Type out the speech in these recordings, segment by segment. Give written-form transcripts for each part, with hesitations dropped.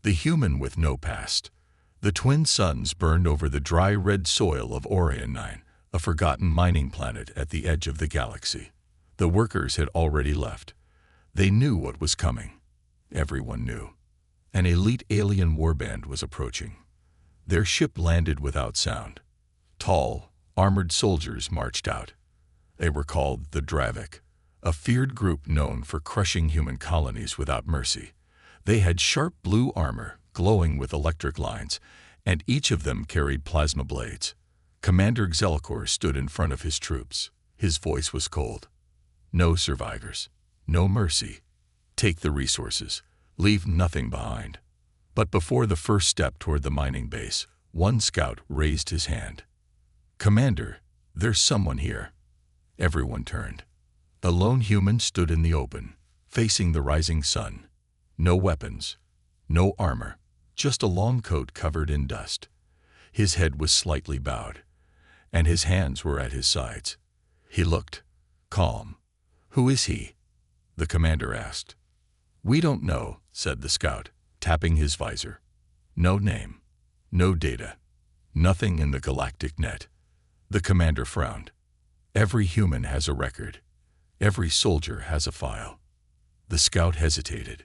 The human with no past. The twin suns burned over the dry red soil of Orion 9, a forgotten mining planet at the edge of the galaxy. The workers had already left. They knew what was coming. Everyone knew. An elite alien warband was approaching. Their ship landed without sound. Tall, armored soldiers marched out. They were called the Dravik, a feared group known for crushing human colonies without mercy. They had sharp blue armor, glowing with electric lines, and each of them carried plasma blades. Commander Xelkor stood in front of his troops. His voice was cold. No survivors. No mercy. Take the resources. Leave nothing behind. But before the first step toward the mining base, one scout raised his hand. "Commander, there's someone here." Everyone turned. A lone human stood in the open, facing the rising sun. No weapons, no armor, just a long coat covered in dust. His head was slightly bowed, and his hands were at his sides. He looked calm. "Who is he?" the commander asked. "We don't know," said the scout, tapping his visor. "No name, no data, nothing in the galactic net." The commander frowned. "Every human has a record. Every soldier has a file." The scout hesitated.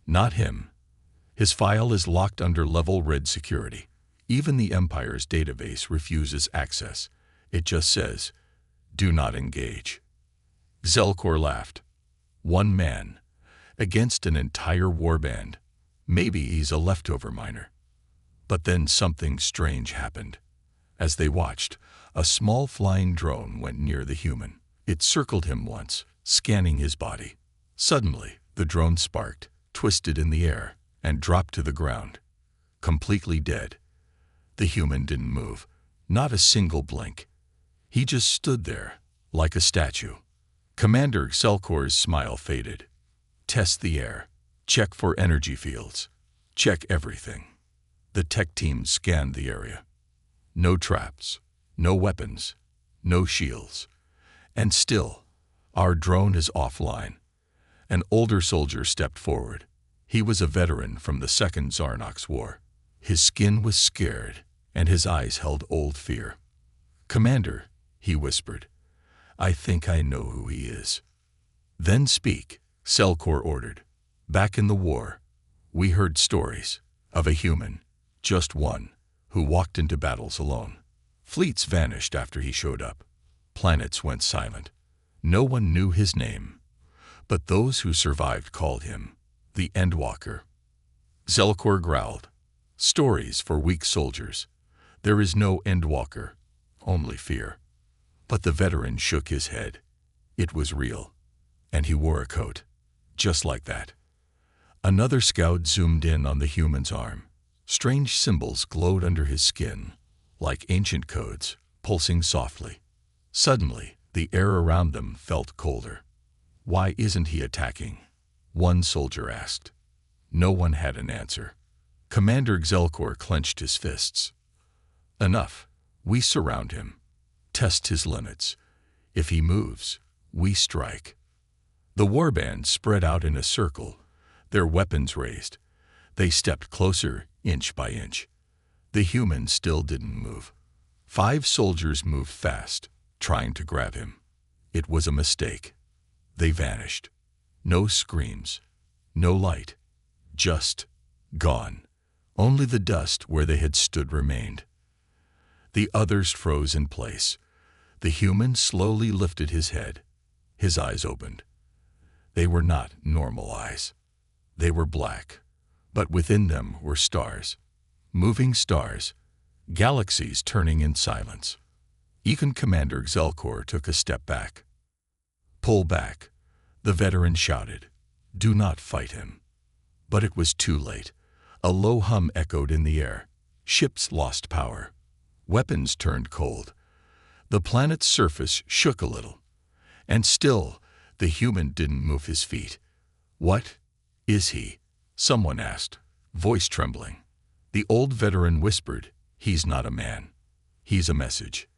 "Not him. His file is locked under level red security. Even the Empire's database refuses access. It just says, 'Do not engage.'" Xelkor laughed. "One man, against an entire warband. Maybe he's a leftover miner." But then something strange happened. As they watched, a small flying drone went near the human. It circled him once, scanning his body. Suddenly, the drone sparked, twisted in the air, and dropped to the ground. Completely dead. The human didn't move, not a single blink. He just stood there, like a statue. Commander Xelkor's smile faded. "Test the air. Check for energy fields. Check everything." The tech team scanned the area. No traps, no weapons, no shields. And still, "Our drone is offline." An older soldier stepped forward. He was a veteran from the Second Zarnox War. His skin was scared, and his eyes held old fear. "Commander," he whispered, "I think I know who he is." "Then speak," Xelkor ordered. "Back in the war, we heard stories of a human, just one, who walked into battles alone. Fleets vanished after he showed up. Planets went silent. No one knew his name. But those who survived called him the Endwalker." Xelkor growled. "Stories for weak soldiers. There is no Endwalker, only fear." But the veteran shook his head. It was real. And he wore a coat. Just like that. Another scout zoomed in on the human's arm. Strange symbols glowed under his skin, like ancient codes, pulsing softly. Suddenly, the air around them felt colder. "Why isn't he attacking?" one soldier asked. No one had an answer. Commander Xelkor clenched his fists. "Enough. We surround him. Test his limits. If he moves, we strike." The warbands spread out in a circle, their weapons raised. They stepped closer, inch by inch. The human still didn't move. 5 soldiers moved fast, trying to grab him. It was a mistake. They vanished. No screams, no light, just gone. Only the dust where they had stood remained. The others froze in place. The human slowly lifted his head. His eyes opened. They were not normal eyes. They were black, but within them were stars. Moving stars, galaxies turning in silence. Even Commander Xelkor took a step back. "Pull back," the veteran shouted. "Do not fight him." But it was too late. A low hum echoed in the air. Ships lost power. Weapons turned cold. The planet's surface shook a little. And still, the human didn't move his feet. "What is he?" someone asked, voice trembling. The old veteran whispered, "He's not a man. He's a message."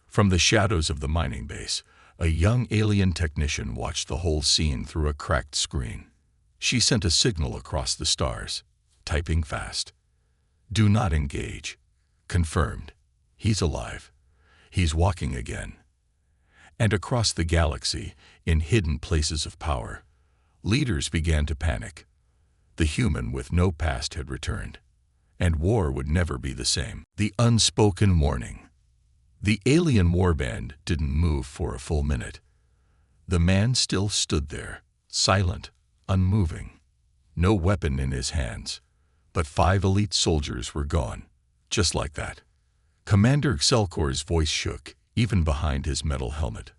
From the shadows of the mining base, a young alien technician watched the whole scene through a cracked screen. She sent a signal across the stars. typing fast. Do not engage. Confirmed. He's alive. He's walking again. And across the galaxy, in hidden places of power, leaders began to panic. The human with no past had returned, and war would never be the same. The unspoken warning. The alien warband didn't move for a full minute. The man still stood there, silent, unmoving. No weapon in his hands, but 5 elite soldiers were gone, just like that. Commander Excelcor's voice shook, even behind his metal helmet.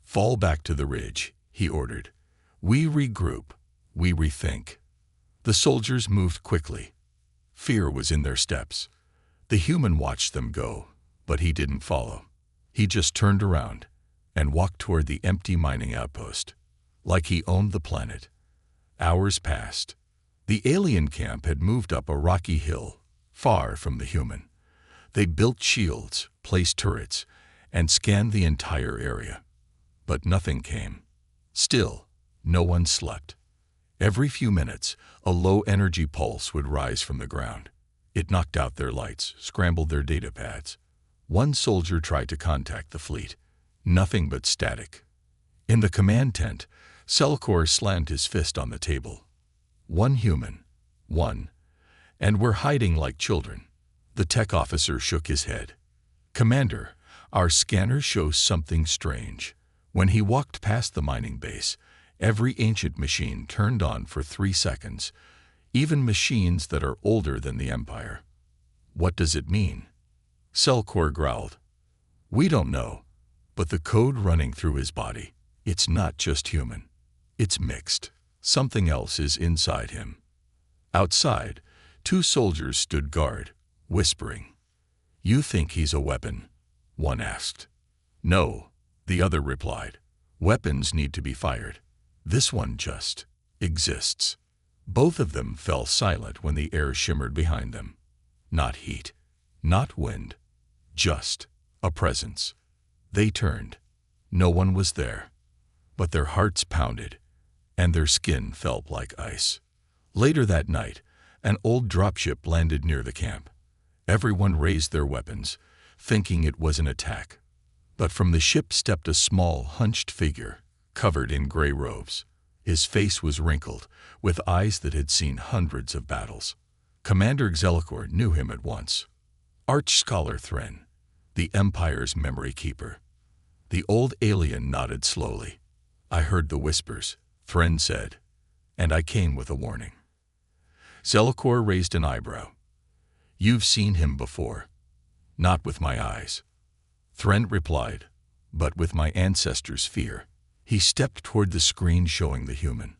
Fall back to the ridge, he ordered. We regroup, we rethink. The soldiers moved quickly. Fear was in their steps. The human watched them go, but he didn't follow. He just turned around and walked toward the empty mining outpost, like he owned the planet. Hours passed. The alien camp had moved up a rocky hill, far from the human. They built shields, placed turrets, and scanned the entire area. But nothing came. Still, no one slept. Every few minutes, a low-energy pulse would rise from the ground. It knocked out their lights, scrambled their data pads. One soldier tried to contact the fleet. Nothing but static. In the command tent, Selkor slammed his fist on the table. One human. One. And we're hiding like children. The tech officer shook his head. Commander, our scanner shows something strange. When he walked past the mining base, every ancient machine turned on for 3 seconds, even machines that are older than the Empire. What does it mean? Selkor growled. We don't know, but the code running through his body, it's not just human. It's mixed. Something else is inside him. Outside, 2 soldiers stood guard, whispering. You think he's a weapon? One asked. No, the other replied. Weapons need to be fired. This one just exists. Both of them fell silent when the air shimmered behind them. Not heat, not wind, just a presence. They turned. No one was there, but their hearts pounded, and their skin felt like ice. Later that night, an old dropship landed near the camp. Everyone raised their weapons, thinking it was an attack. But from the ship stepped a small, hunched figure, covered in gray robes. His face was wrinkled, with eyes that had seen hundreds of battles. Commander Xelkor knew him at once. Arch-Scholar Thren, the Empire's memory keeper. The old alien nodded slowly. I heard the whispers, Thren said, and I came with a warning. Xelkor raised an eyebrow. You've seen him before. Not with my eyes. Thren replied, but with my ancestors' fear. He stepped toward the screen showing the human.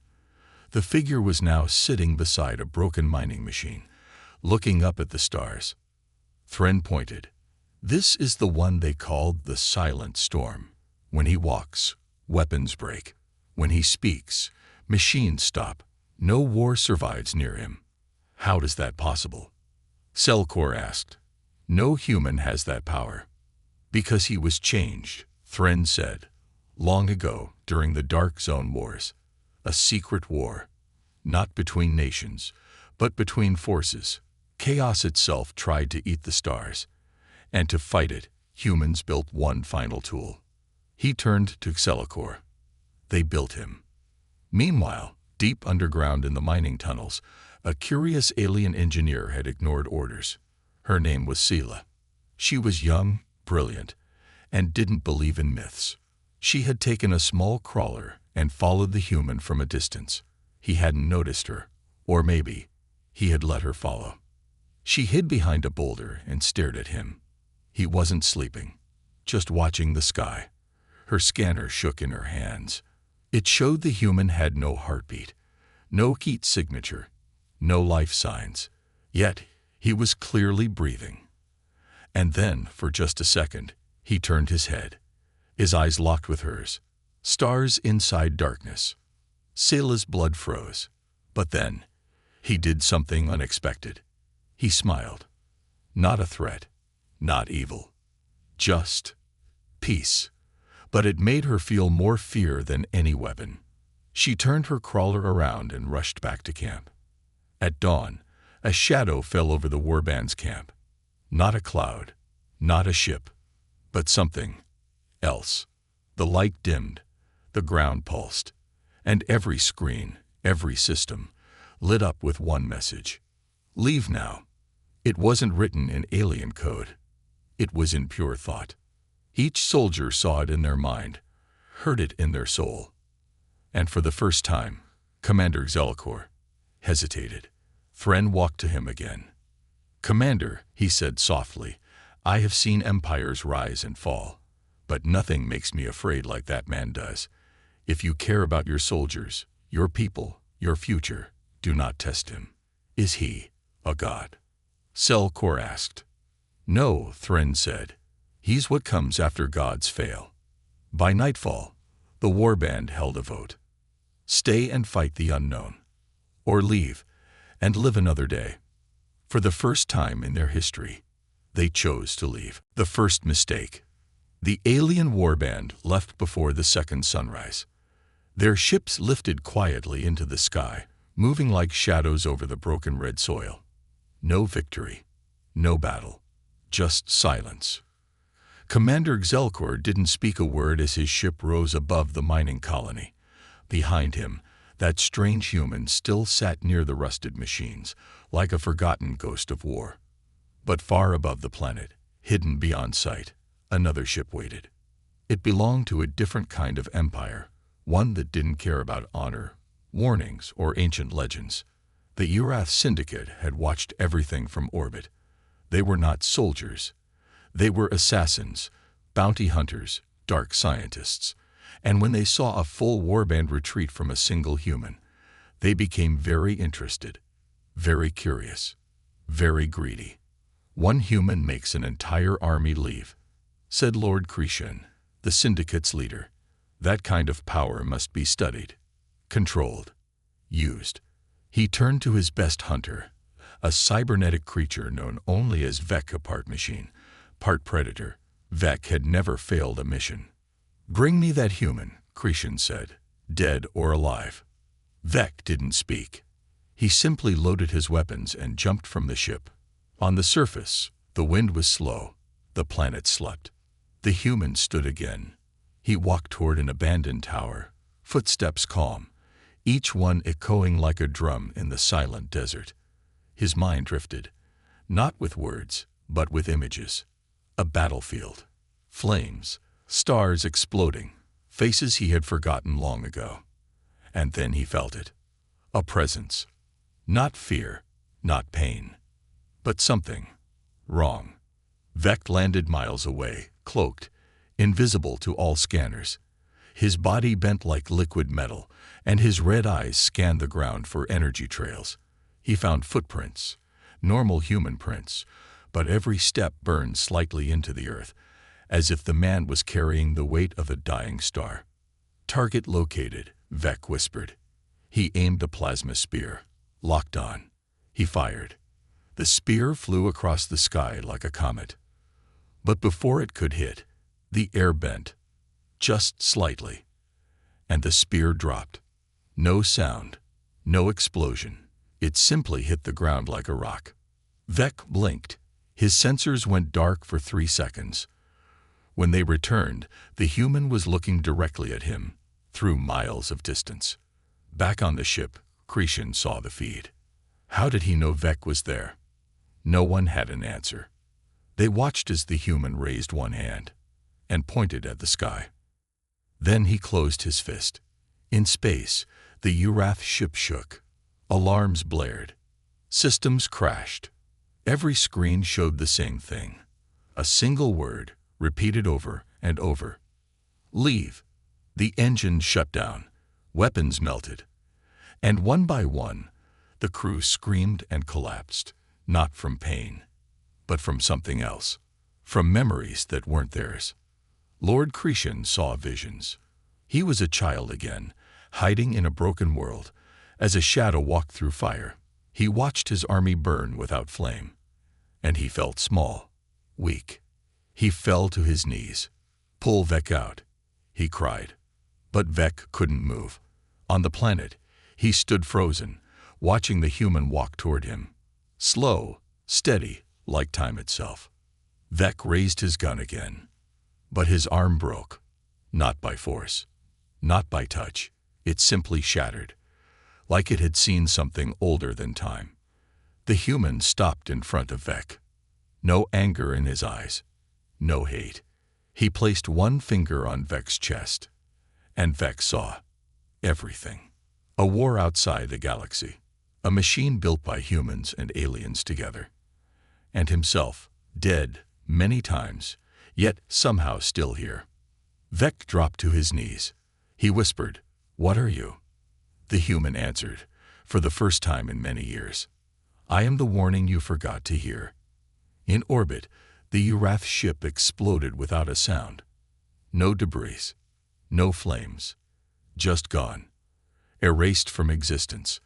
The figure was now sitting beside a broken mining machine, looking up at the stars. Thren pointed. This is the one they called the Silent Storm. When he walks, weapons break. When he speaks, machines stop. No war survives near him. How is that possible? Selkor asked. No human has that power. Because he was changed, Thren said. Long ago, during the Dark Zone Wars. A secret war. Not between nations, but between forces. Chaos itself tried to eat the stars. And to fight it, humans built one final tool. He turned to Xelkor. They built him. Meanwhile, deep underground in the mining tunnels, a curious alien engineer had ignored orders. Her name was Sela. She was young, brilliant, and didn't believe in myths. She had taken a small crawler and followed the human from a distance. He hadn't noticed her, or maybe he had let her follow. She hid behind a boulder and stared at him. He wasn't sleeping, just watching the sky. Her scanner shook in her hands. It showed the human had no heartbeat, no heat signature, no life signs. Yet he was clearly breathing. And then, for just a second, he turned his head. His eyes locked with hers. Stars inside darkness. Sela's blood froze. But then, he did something unexpected. He smiled. Not a threat, not evil. Just peace. But it made her feel more fear than any weapon. She turned her crawler around and rushed back to camp. At dawn, A shadow fell over the Warbands camp. Not a cloud, not a ship, but something else. The light dimmed, the ground pulsed, and every screen, every system, lit up with one message. Leave now. It wasn't written in alien code. It was in pure thought. Each soldier saw it in their mind, heard it in their soul. And for the first time, Commander Zelkor hesitated. Thren walked to him again. "Commander," he said softly, "I have seen empires rise and fall, but nothing makes me afraid like that man does. If you care about your soldiers, your people, your future, do not test him. Is he a god?" Zelkor asked. "No," Thren said. "He's what comes after gods fail." By nightfall, the Warband held a vote. Stay and fight the unknown, or leave and live another day. For the first time in their history, they chose to leave. The first mistake. The alien warband left before the second sunrise. Their ships lifted quietly into the sky, moving like shadows over the broken red soil. No victory, no battle, just silence. Commander Zelkor didn't speak a word as his ship rose above the mining colony. Behind him, that strange human still sat near the rusted machines, like a forgotten ghost of war. But far above the planet, hidden beyond sight, another ship waited. It belonged to a different kind of empire, one that didn't care about honor, warnings, or ancient legends. The Urath Syndicate had watched everything from orbit. They were not soldiers. They were assassins, bounty hunters, dark scientists. And when they saw a full warband retreat from a single human, they became very interested, very curious, very greedy. "One human makes an entire army leave," said Lord Krishan, the Syndicate's leader. "That kind of power must be studied, controlled, used." He turned to his best hunter, a cybernetic creature known only as Vek, a part machine, part predator. Vek had never failed a mission. "Bring me that human," Krishan said, "dead or alive." Vek didn't speak. He simply loaded his weapons and jumped from the ship. On the surface, the wind was slow. The planet slept. The human stood again. He walked toward an abandoned tower, footsteps calm, each one echoing like a drum in the silent desert. His mind drifted, not with words, but with images. A battlefield, flames, stars exploding, faces he had forgotten long ago. And then he felt it. A presence. Not fear, not pain, but something wrong. Vek landed miles away, cloaked, invisible to all scanners. His body bent like liquid metal, and his red eyes scanned the ground for energy trails. He found footprints, normal human prints, but every step burned slightly into the earth, as if the man was carrying the weight of a dying star. "Target located," Vek whispered. He aimed the plasma spear. Locked on. He fired. The spear flew across the sky like a comet. But before it could hit, the air bent, just slightly, and the spear dropped. No sound, no explosion. It simply hit the ground like a rock. Vek blinked. His sensors went dark for 3 seconds. When they returned, the human was looking directly at him, through miles of distance. Back on the ship, Krishan saw the feed. How did he know Vek was there? No one had an answer. They watched as the human raised one hand and pointed at the sky. Then he closed his fist. In space, the Urath ship shook. Alarms blared. Systems crashed. Every screen showed the same thing. A single word, repeated over and over. "Leave." The engine shut down. Weapons melted. And one by one, the crew screamed and collapsed, not from pain, but from something else, from memories that weren't theirs. Lord Krishan saw visions. He was a child again, hiding in a broken world. As a shadow walked through fire, he watched his army burn without flame. And he felt small, weak. He fell to his knees. "Pull Vek out," he cried. But Vek couldn't move. On the planet, he stood frozen, watching the human walk toward him. Slow, steady, like time itself. Vec raised his gun again. But his arm broke. Not by force. Not by touch. It simply shattered. Like it had seen something older than time. The human stopped in front of Vec. No anger in his eyes. No hate. He placed one finger on Vec's chest. And Vec saw everything. A war outside the galaxy. A machine built by humans and aliens together. And himself, dead many times, yet somehow still here. Vec dropped to his knees. He whispered, "What are you?" The human answered, for the first time in many years, "I am the warning you forgot to hear." In orbit, the Urath ship exploded without a sound. No debris. No flames. Just gone. Erased from existence.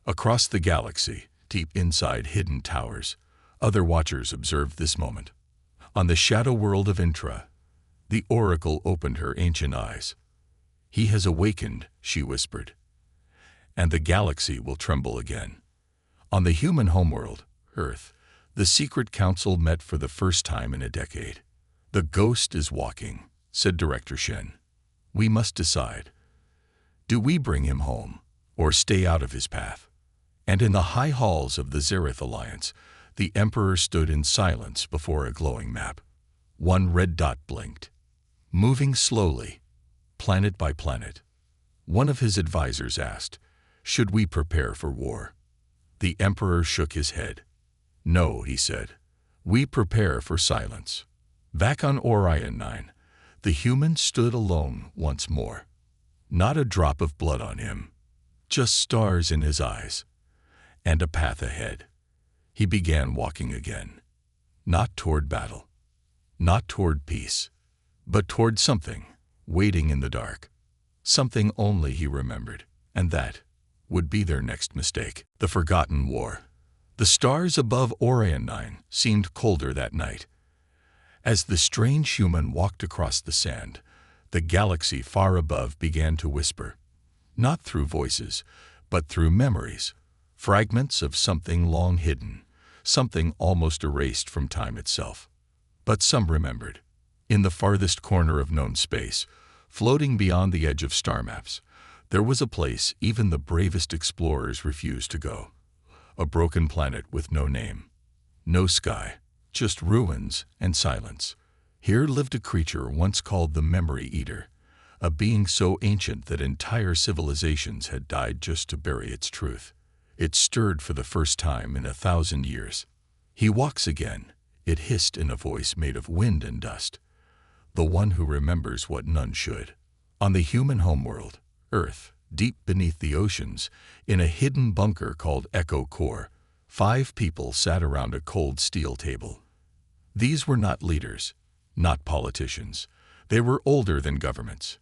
Across the galaxy, deep inside hidden towers, other watchers observed this moment. On the shadow world of Intra, the Oracle opened her ancient eyes. "He has awakened," she whispered. "And the galaxy will tremble again." On the human homeworld, Earth, the secret council met for the first time in a decade. "The ghost is walking," said Director Shen. "We must decide. Do we bring him home, or stay out of his path?" And in the high halls of the Zereth Alliance, the Emperor stood in silence before a glowing map. One red dot blinked. Moving slowly, planet by planet. One of his advisors asked, "Should we prepare for war?" The Emperor shook his head. "No," he said. "We prepare for silence." Back on Orion 9, the human stood alone once more. Not a drop of blood on him. Just stars in his eyes. And a path ahead. He began walking again. Not toward battle. Not toward peace. But toward something, waiting in the dark. Something only he remembered. And that would be their next mistake. The forgotten war. The stars above Orion 9 seemed colder that night. As the strange human walked across the sand, the galaxy far above began to whisper. Not through voices, but through memories. Fragments of something long hidden, something almost erased from time itself. But some remembered. In the farthest corner of known space, floating beyond the edge of star maps, there was a place even the bravest explorers refused to go. A broken planet with no name. No sky, just ruins and silence. Here lived a creature once called the Memory Eater, a being so ancient that entire civilizations had died just to bury its truth. It stirred for the first time in 1,000 years. "He walks again," it hissed in a voice made of wind and dust. The one who remembers what none should. On the human homeworld, Earth, deep beneath the oceans, in a hidden bunker called Echo Core, 5 people sat around a cold steel table. These were not leaders, not politicians. They were older than governments.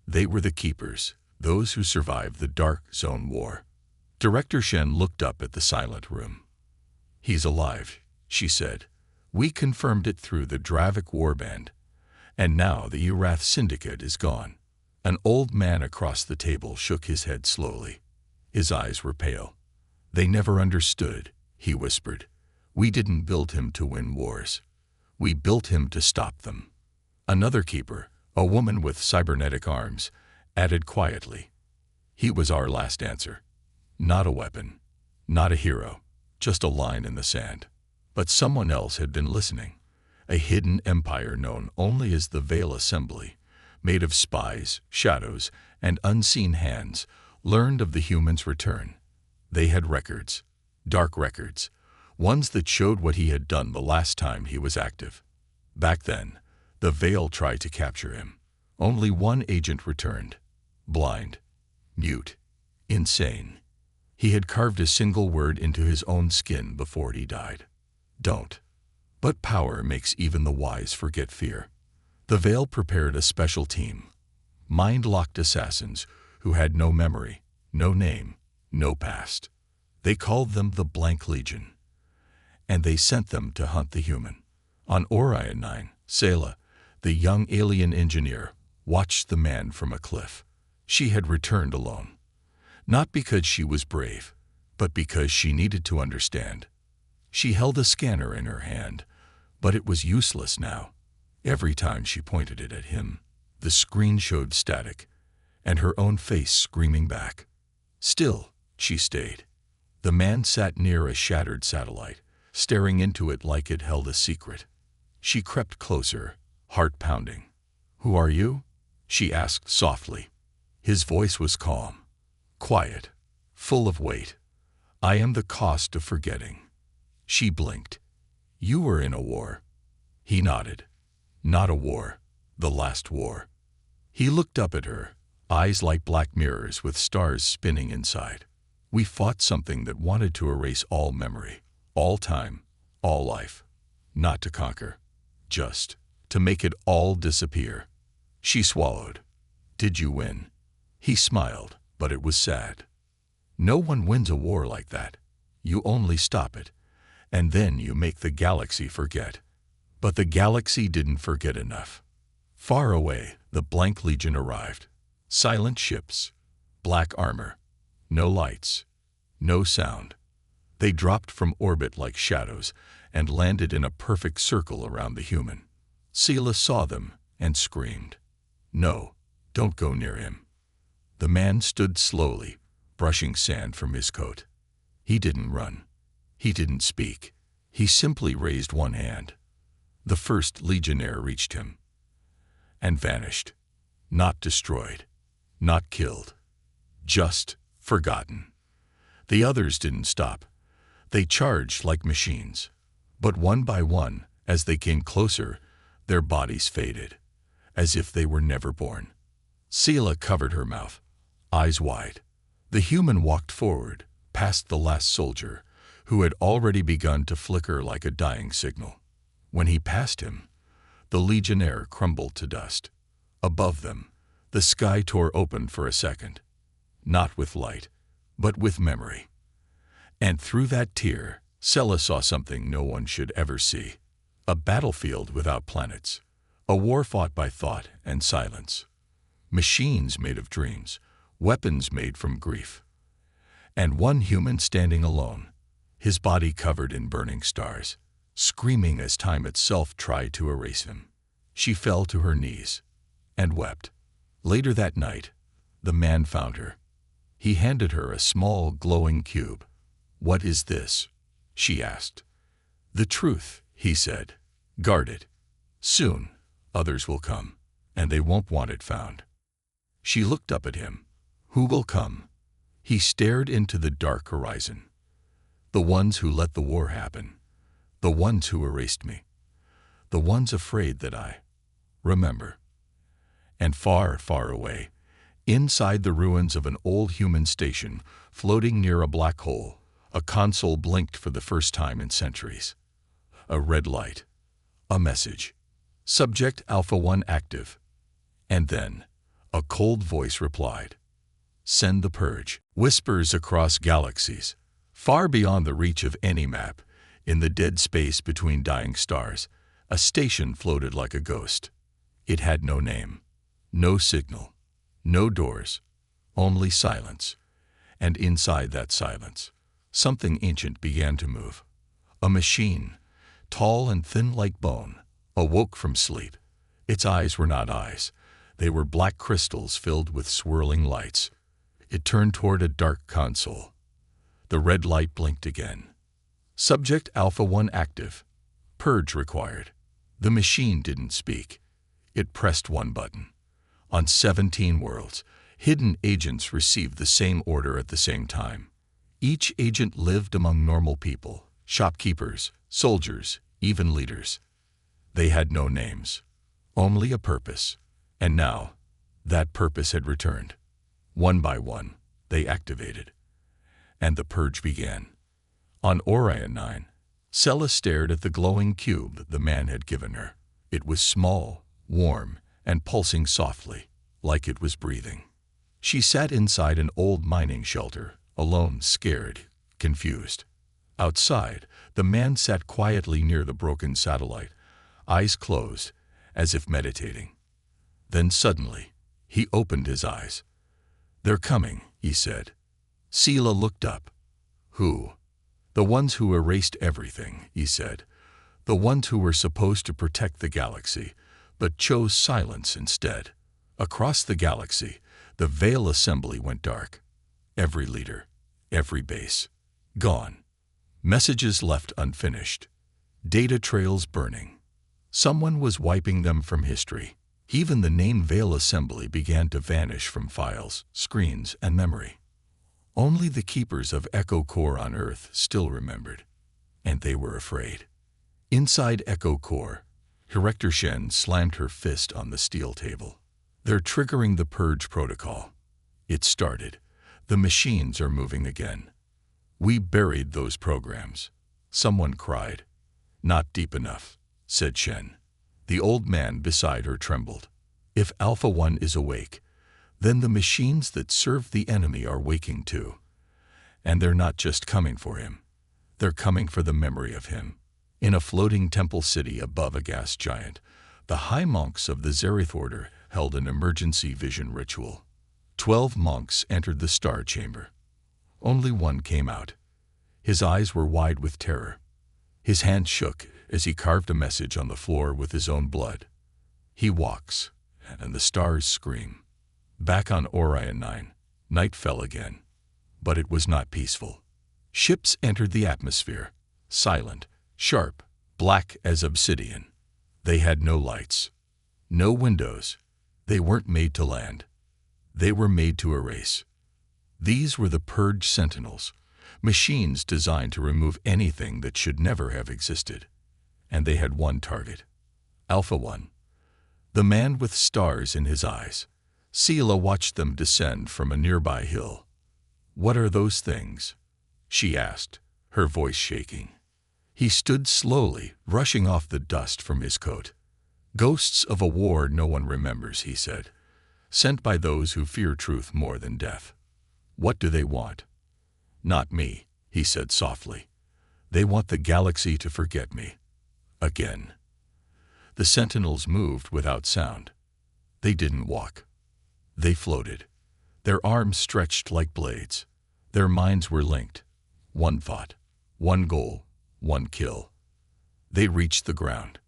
They were the keepers, those who survived the Dark Zone War. Director Shen looked up at the silent room. "He's alive," she said. "We confirmed it through the Dravik Warband. And now the Urath Syndicate is gone." An old man across the table shook his head slowly. His eyes were pale. "They never understood," he whispered. "We didn't build him to win wars. We built him to stop them." Another keeper, a woman with cybernetic arms, added quietly, "He was our last answer. Not a weapon, not a hero, just a line in the sand." But someone else had been listening. A hidden empire known only as the Veil Assembly, made of spies, shadows, and unseen hands, learned of the human's return. They had records, dark records, ones that showed what he had done the last time he was active. Back then, the Veil tried to capture him. Only one agent returned. Blind, mute, insane. He had carved a single word into his own skin before he died. "Don't." But power makes even the wise forget fear. The Veil prepared a special team. Mind-locked assassins who had no memory, no name, no past. They called them the Blank Legion. And they sent them to hunt the human. On Orion 9, Saga, the young alien engineer, watched the man from a cliff. She had returned alone. Not because she was brave, but because she needed to understand. She held a scanner in her hand, but it was useless now. Every time she pointed it at him, the screen showed static, and her own face screaming back. Still, she stayed. The man sat near a shattered satellite, staring into it like it held a secret. She crept closer, heart pounding. "Who are you?" she asked softly. His voice was calm, quiet, full of weight. "I am the cost of forgetting." She blinked. "You were in a war." He nodded. "Not a war. The last war." He looked up at her, eyes like black mirrors with stars spinning inside. "We fought something that wanted to erase all memory, all time, all life. Not to conquer, just to make it all disappear." She swallowed. "Did you win?" He smiled, but it was sad. "No one wins a war like that. You only stop it, and then you make the galaxy forget." But the galaxy didn't forget enough. Far away, the blank legion arrived. Silent ships, black armor, no lights, no sound. They dropped from orbit like shadows and landed in a perfect circle around the human. Sela saw them and screamed. "No, don't go near him." The man stood slowly, brushing sand from his coat. He didn't run. He didn't speak. He simply raised one hand. The first legionnaire reached him and vanished. Not destroyed, not killed, just forgotten. The others didn't stop. They charged like machines. But one by one, as they came closer, their bodies faded, as if they were never born. Sela covered her mouth, eyes wide. The human walked forward, past the last soldier, who had already begun to flicker like a dying signal. When he passed him, the legionnaire crumbled to dust. Above them, the sky tore open for a second, not with light, but with memory. And through that tear, Sela saw something no one should ever see. A battlefield without planets, a war fought by thought and silence. Machines made of dreams, weapons made from grief. And one human standing alone, his body covered in burning stars, screaming as time itself tried to erase him. She fell to her knees and wept. Later that night, the man found her. He handed her a small, glowing cube. "What is this?" she asked. "The truth," he said. "Guard it. Soon, others will come, and they won't want it found." She looked up at him. "Who will come?" He stared into the dark horizon. "The ones who let the war happen. The ones who erased me. The ones afraid that I remember." And far, far away, inside the ruins of an old human station, floating near a black hole, a console blinked for the first time in centuries. A red light. A message. "Subject Alpha 1 active." And then, a cold voice replied. "Send the purge." Whispers across galaxies, far beyond the reach of any map, in the dead space between dying stars, a station floated like a ghost. It had no name, no signal, no doors, only silence. And inside that silence, something ancient began to move. A machine, tall and thin like bone, awoke from sleep. Its eyes were not eyes. They were black crystals filled with swirling lights. It turned toward a dark console. The red light blinked again. "Subject Alpha 1 active. Purge required." The machine didn't speak. It pressed one button. On 17 worlds, hidden agents received the same order at the same time. Each agent lived among normal people, shopkeepers, soldiers, even leaders. They had no names, only a purpose. And now, that purpose had returned. One by one, they activated. And the purge began. On Orion 9, Sela stared at the glowing cube the man had given her. It was small, warm, and pulsing softly, like it was breathing. She sat inside an old mining shelter, alone, scared, confused. Outside, the man sat quietly near the broken satellite, eyes closed, as if meditating. Then suddenly, he opened his eyes. "They're coming," he said. Sela looked up. "Who?" The ones who erased everything, he said. The ones who were supposed to protect the galaxy, but chose silence instead. Across the galaxy, the Veil Assembly went dark. Every leader, every base, gone. Messages left unfinished. Data trails burning. Someone was wiping them from history. Even the name Veil Assembly began to vanish from files, screens, and memory. Only the keepers of Echo Core on Earth still remembered, and they were afraid. Inside Echo Core, Director Shen slammed her fist on the steel table. They're triggering the Purge protocol. It started. The machines are moving again. We buried those programs. Someone cried. Not deep enough, said Shen. The old man beside her trembled. If Alpha One is awake, then the machines that serve the enemy are waking too. And they're not just coming for him. They're coming for the memory of him. In a floating temple city above a gas giant, the high monks of the Zerith Order held an emergency vision ritual. 12 monks entered the star chamber. Only one came out. His eyes were wide with terror. His hand shook as he carved a message on the floor with his own blood. He walks, and the stars scream. Back on Orion 9, night fell again. But it was not peaceful. Ships entered the atmosphere, silent, sharp, black as obsidian. They had no lights, no windows. They weren't made to land. They were made to erase. These were the Purge Sentinels, machines designed to remove anything that should never have existed. And they had one target, Alpha One, the man with stars in his eyes. Sela watched them descend from a nearby hill. What are those things? She asked, her voice shaking. He stood slowly, brushing off the dust from his coat. Ghosts of a war no one remembers, he said, sent by those who fear truth more than death. What do they want? Not me, he said softly. They want the galaxy to forget me. Again. The sentinels moved without sound. They didn't walk. They floated. Their arms stretched like blades. Their minds were linked. One thought, one goal, one kill. They reached the ground.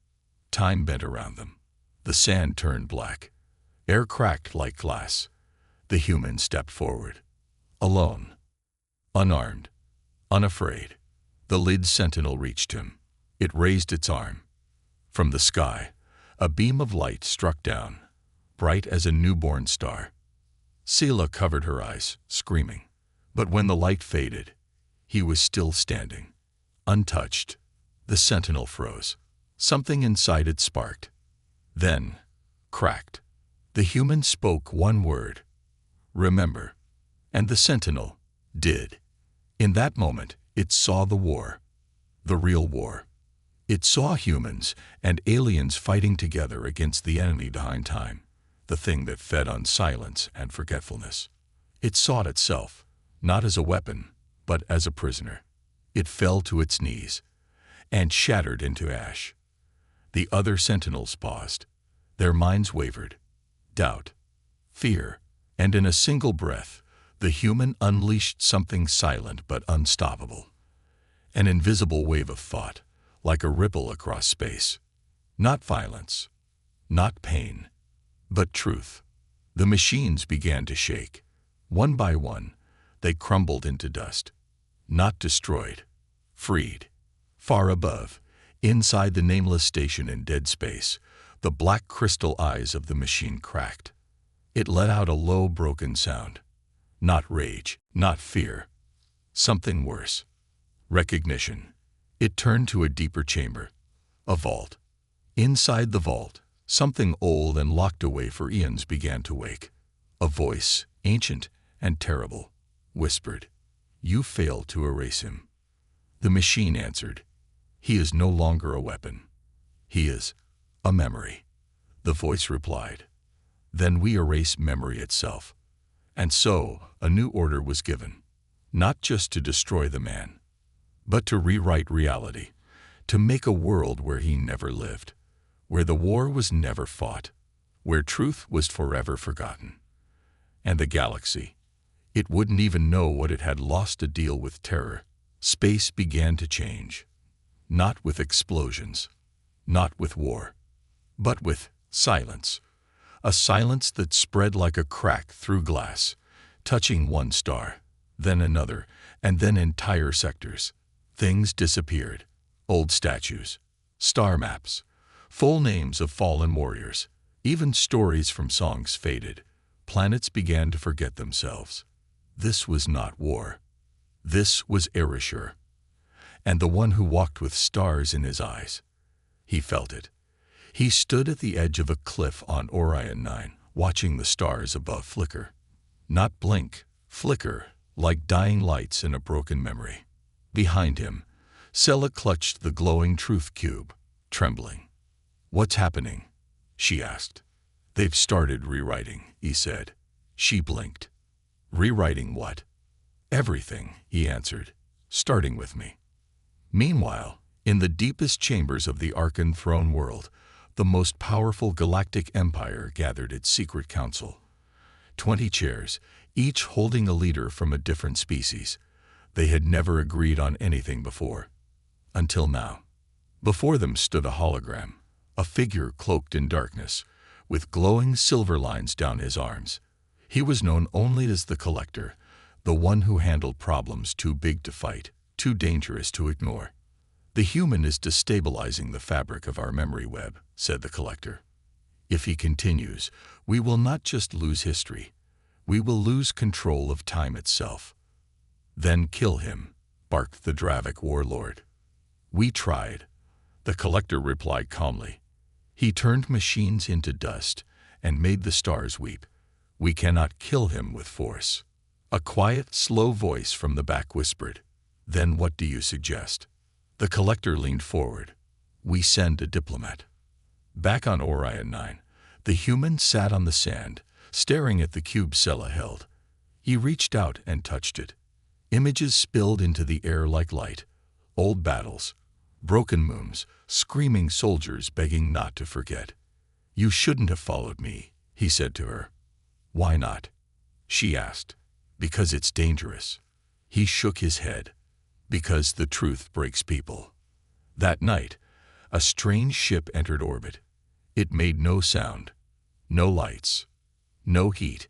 Time bent around them. The sand turned black. Air cracked like glass. The human stepped forward. Alone. Unarmed. Unafraid. The lead sentinel reached him. It raised its arm. From the sky, a beam of light struck down, bright as a newborn star. Sela covered her eyes, screaming. But when the light faded, he was still standing. Untouched. The sentinel froze. Something inside it sparked. Then, cracked. The human spoke one word. Remember. And the sentinel did. In that moment, it saw the war. The real war. It saw humans and aliens fighting together against the enemy behind time, the thing that fed on silence and forgetfulness. It saw itself, not as a weapon, but as a prisoner. It fell to its knees and shattered into ash. The other sentinels paused. Their minds wavered. Doubt, fear, and in a single breath, the human unleashed something silent but unstoppable. An invisible wave of thought, like a ripple across space. Not violence, not pain, but truth. The machines began to shake. One by one, they crumbled into dust. Not destroyed, freed. Far above, inside the nameless station in dead space, the black crystal eyes of the machine cracked. It let out a low, broken sound. Not rage, not fear. Something worse. Recognition. It turned to a deeper chamber. A vault. Inside the vault, something old and locked away for eons began to wake. A voice, ancient and terrible, whispered, "You failed to erase him." The machine answered, "He is no longer a weapon. He is a memory." The voice replied, "Then we erase memory itself." And so a new order was given, not just to destroy the man, but to rewrite reality, to make a world where he never lived, where the war was never fought, where truth was forever forgotten. And the galaxy, it wouldn't even know what it had lost to deal with terror, Space began to change. Not with explosions, not with war, but with silence. A silence that spread like a crack through glass, touching one star, then another, and then entire sectors. Things disappeared. Old statues, star maps, full names of fallen warriors, even stories from songs faded. Planets began to forget themselves. This was not war. This was erasure. And the one who walked with stars in his eyes. He felt it. He stood at the edge of a cliff on Orion 9, watching the stars above flicker. Not blink, flicker, like dying lights in a broken memory. Behind him, Sela clutched the glowing truth cube, trembling. "What's happening?" she asked. "They've started rewriting," he said. She blinked. "Rewriting what?" "Everything," he answered, "starting with me." Meanwhile, in the deepest chambers of the Archon throne world, the most powerful galactic empire gathered its secret council. 20 chairs, each holding a leader from a different species. They had never agreed on anything before. Until now. Before them stood a hologram, a figure cloaked in darkness, with glowing silver lines down his arms. He was known only as the Collector, the one who handled problems too big to fight, too dangerous to ignore. "The human is destabilizing the fabric of our memory web," said the Collector. "If he continues, we will not just lose history, we will lose control of time itself." "Then kill him," barked the Dravik warlord. "We tried," the Collector replied calmly. "He turned machines into dust and made the stars weep. We cannot kill him with force." A quiet, slow voice from the back whispered, "Then what do you suggest?" The Collector leaned forward. "We send a diplomat." Back on Orion 9, the human sat on the sand, staring at the cube Sela held. He reached out and touched it. Images spilled into the air like light. Old battles, broken moons, screaming soldiers begging not to forget. "You shouldn't have followed me," he said to her. "Why not?" she asked. "Because it's dangerous." He shook his head. "Because the truth breaks people." That night, a strange ship entered orbit. It made no sound, no lights, no heat,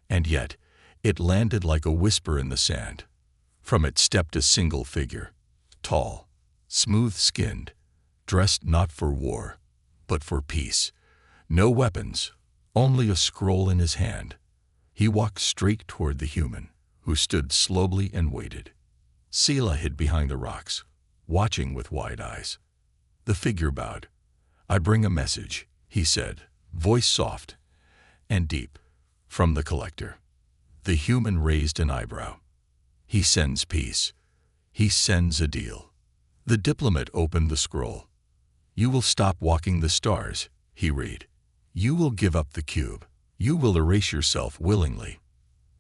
and yet it landed like a whisper in the sand. From it stepped a single figure, tall, smooth-skinned, dressed not for war, but for peace. No weapons, only a scroll in his hand. He walked straight toward the human, who stood slowly and waited. Sela hid behind the rocks, watching with wide eyes. The figure bowed. "I bring a message," he said, voice soft and deep, from the Collector. The human raised an eyebrow. "He sends peace. He sends a deal." The diplomat opened the scroll. "You will stop walking the stars," he read. "You will give up the cube. You will erase yourself willingly."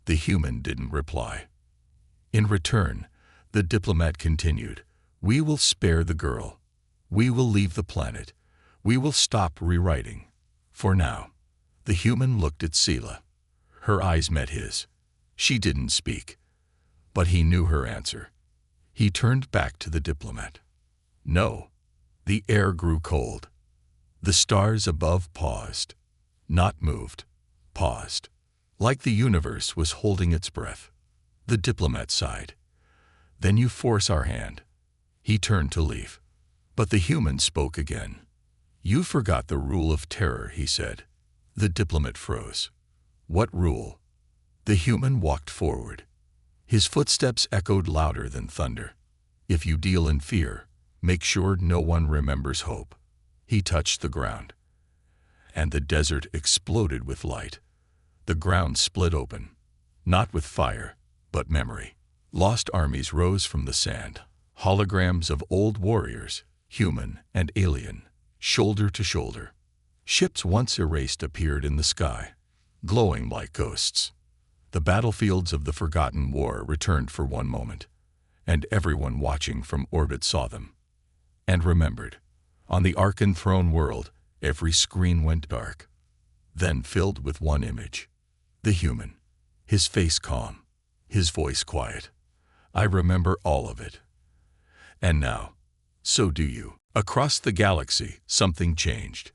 The human didn't reply. In return, the diplomat continued, "We will spare the girl. We will leave the planet. We will stop rewriting. For now." The human looked at Sela. Her eyes met his. She didn't speak, but he knew her answer. He turned back to the diplomat. "No." The air grew cold. The stars above paused. Not moved. Paused. Like the universe was holding its breath. The diplomat sighed. "Then you force our hand." He turned to leave. But the human spoke again. "You forgot the rule of terror," he said. The diplomat froze. "What rule?" The human walked forward. His footsteps echoed louder than thunder. "If you deal in fear, make sure no one remembers hope." He touched the ground. And the desert exploded with light. The ground split open, not with fire, but memory. Lost armies rose from the sand, holograms of old warriors, human and alien, shoulder to shoulder. Ships once erased appeared in the sky, glowing like ghosts. The battlefields of the forgotten war returned for one moment, and everyone watching from orbit saw them. And remembered, on the Archon throne world, every screen went dark, then filled with one image. The human, his face calm, his voice quiet. "I remember all of it," And now, so do you. Across the galaxy, something changed.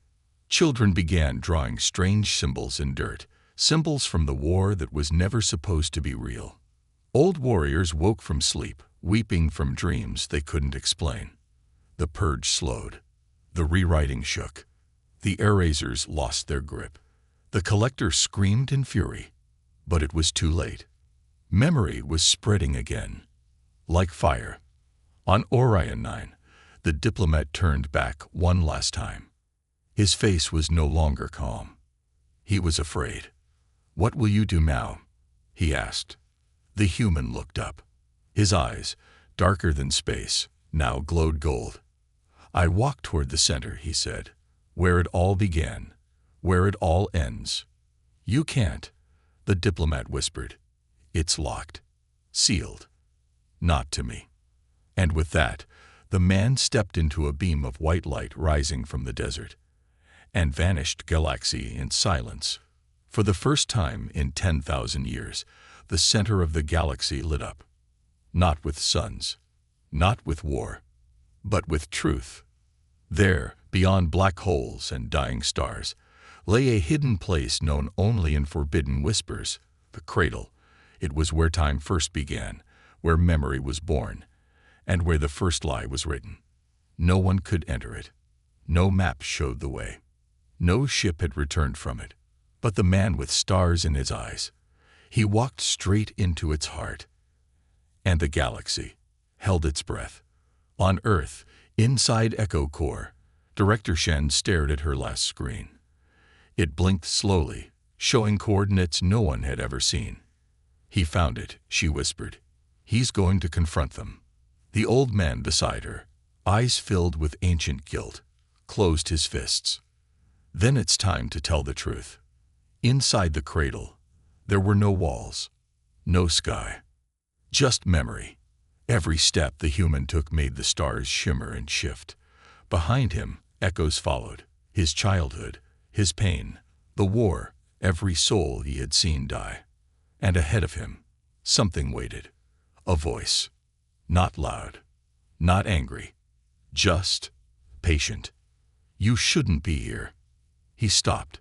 Children began drawing strange symbols in dirt, symbols from the war that was never supposed to be real. Old warriors woke from sleep, weeping from dreams they couldn't explain. The purge slowed. The rewriting shook. The erasers lost their grip. The collector screamed in fury, but it was too late. Memory was spreading again, like fire. On Orion 9, the diplomat turned back one last time. His face was no longer calm. He was afraid. "What will you do now?" he asked. The human looked up. His eyes, darker than space, now glowed gold. "I walk toward the center," he said, "where it all began, where it all ends." "You can't," the diplomat whispered. "It's locked, sealed. Not to me." And with that, the man stepped into a beam of white light rising from the desert, and vanished galaxy in silence. For the first time in 10,000 years, the center of the galaxy lit up. Not with suns, not with war, but with truth. There, beyond black holes and dying stars, lay a hidden place known only in forbidden whispers, the cradle. It was where time first began, where memory was born, and where the first lie was written. No one could enter it. No map showed the way. No ship had returned from it. But the man with stars in his eyes, he walked straight into its heart. And the galaxy held its breath. On Earth, inside Echo Core, Director Shen stared at her last screen. It blinked slowly, showing coordinates no one had ever seen. "He found it," she whispered. "He's going to confront them." The old man beside her, eyes filled with ancient guilt, closed his fists. "Then it's time to tell the truth." Inside the cradle, there were no walls, no sky, just memory. Every step the human took made the stars shimmer and shift. Behind him, echoes followed, his childhood, his pain, the war, every soul he had seen die. And ahead of him, something waited, a voice, not loud, not angry, just patient. "You shouldn't be here." He stopped.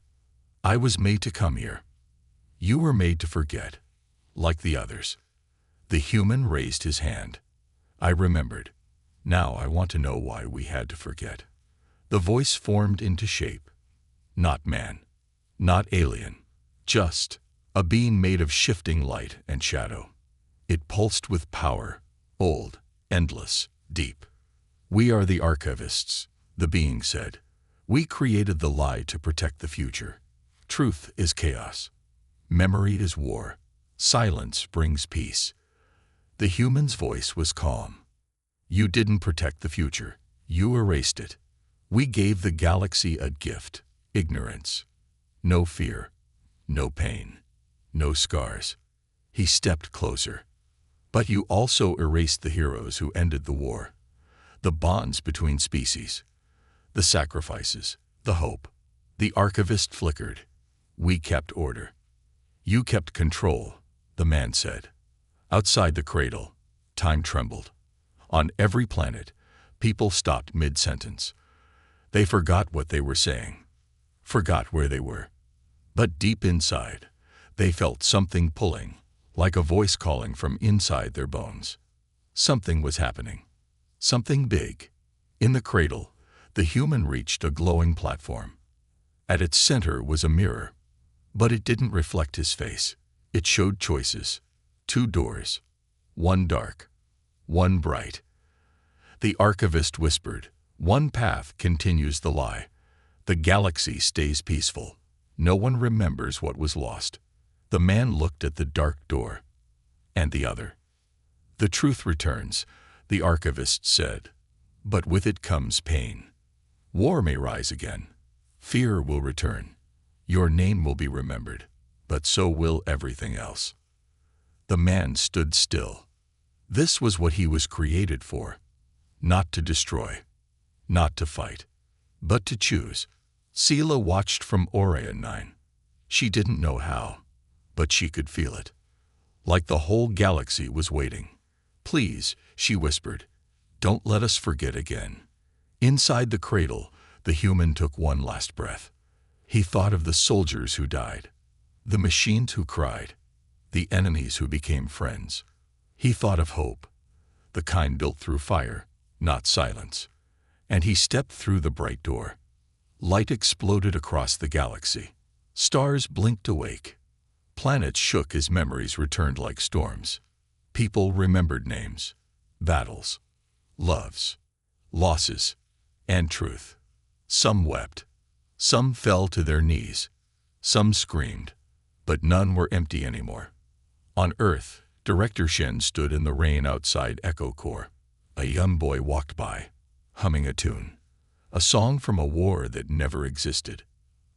"I was made to come here. You were made to forget, like the others." The human raised his hand. "I remembered. Now I want to know why we had to forget." The voice formed into shape. Not man, not alien, just a being made of shifting light and shadow. It pulsed with power, old, endless, deep. "We are the archivists," the being said. "We created the lie to protect the future. Truth is chaos. Memory is war. Silence brings peace." The human's voice was calm. "You didn't protect the future. You erased it. We gave the galaxy a gift, ignorance. No fear, no pain, no scars." He stepped closer. "But you also erased the heroes who ended the war, the bonds between species, the sacrifices, the hope." The archivist flickered. "We kept order. You kept control," the man said. Outside the cradle, time trembled. On every planet, people stopped mid-sentence. They forgot what they were saying, forgot where they were. But deep inside, they felt something pulling, like a voice calling from inside their bones. Something was happening. Something big. In the cradle, the human reached a glowing platform. At its center was a mirror. But it didn't reflect his face. It showed choices. 2 doors. One dark. One bright. The archivist whispered, "One path continues the lie. The galaxy stays peaceful. No one remembers what was lost." The man looked at the dark door. "And the other?" "The truth returns," the archivist said. "But with it comes pain. War may rise again. Fear will return. Your name will be remembered, but so will everything else." The man stood still. This was what he was created for. Not to destroy, not to fight, but to choose. Sela watched from Orion 9. She didn't know how, but she could feel it. Like the whole galaxy was waiting. "Please," she whispered, Don't let us forget again. Inside the cradle, the human took one last breath. He thought of the soldiers who died, the machines who cried, the enemies who became friends. He thought of hope, the kind built through fire, not silence. And he stepped through the bright door. Light exploded across the galaxy. Stars blinked awake. Planets shook as memories returned like storms. People remembered names, battles, loves, losses, and truth. Some wept. Some fell to their knees. Some screamed. But none were empty anymore. On Earth, Director Shen stood in the rain outside Echo Core. A young boy walked by, humming a tune, a song from a war that never existed.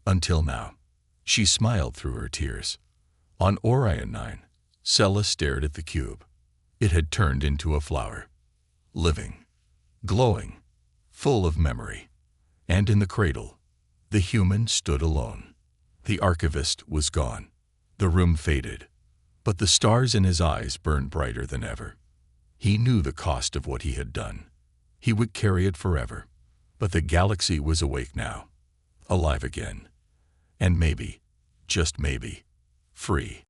Until now. She smiled through her tears. On Orion 9, Sella stared at the cube. It had turned into a flower. Living, glowing, full of memory. And in the cradle, the human stood alone. The archivist was gone. The room faded, but the stars in his eyes burned brighter than ever. He knew the cost of what he had done. He would carry it forever. But the galaxy was awake now, alive again. And maybe, just maybe, free.